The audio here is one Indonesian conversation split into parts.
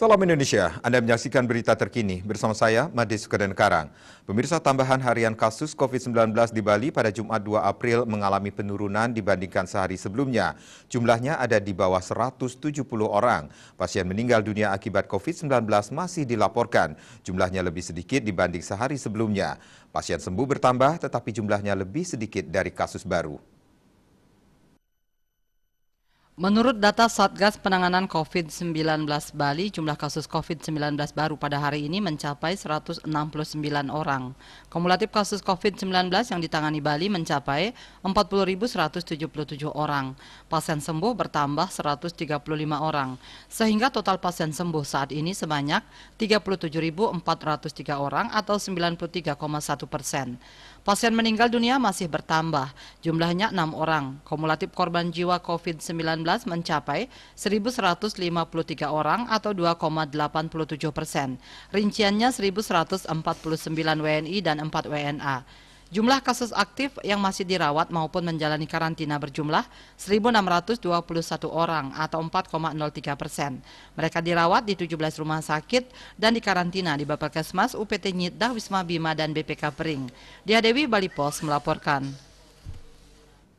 Salam Indonesia, Anda menyaksikan berita terkini bersama saya, Made Sukadan Karang. Pemirsa, tambahan harian kasus COVID-19 di Bali pada Jumat 2 April mengalami penurunan dibandingkan sehari sebelumnya. Jumlahnya ada di bawah 170 orang. Pasien meninggal dunia akibat COVID-19 masih dilaporkan. Jumlahnya lebih sedikit dibanding sehari sebelumnya. Pasien sembuh bertambah tetapi jumlahnya lebih sedikit dari kasus baru. Menurut data Satgas Penanganan COVID-19 Bali, jumlah kasus COVID-19 baru pada hari ini mencapai 169 orang. Kumulatif kasus COVID-19 yang ditangani Bali mencapai 40.177 orang. Pasien sembuh bertambah 135 orang, sehingga total pasien sembuh saat ini sebanyak 37.403 orang atau 93,1%. Pasien meninggal dunia masih bertambah, jumlahnya 6 orang. Kumulatif korban jiwa COVID-19 mencapai 1.153 orang atau 2,87%. Rinciannya 1.149 WNI dan 4 WNA. Jumlah kasus aktif yang masih dirawat maupun menjalani karantina berjumlah 1.621 orang atau 4,03%. Mereka dirawat di 17 rumah sakit dan dikarantina di Bapelkesmas, UPT Nyitdah, Wisma Bima, dan BPK Pering. Dia Dewi, Bali Pos melaporkan.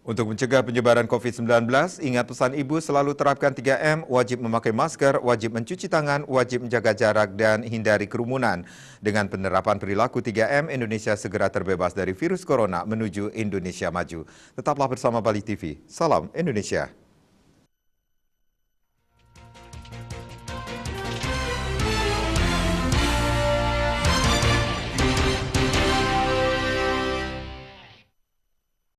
Untuk mencegah penyebaran COVID-19, ingat pesan Ibu selalu terapkan 3M, wajib memakai masker, wajib mencuci tangan, wajib menjaga jarak, dan hindari kerumunan. Dengan penerapan perilaku 3M, Indonesia segera terbebas dari virus corona menuju Indonesia maju. Tetaplah bersama Bali TV. Salam Indonesia.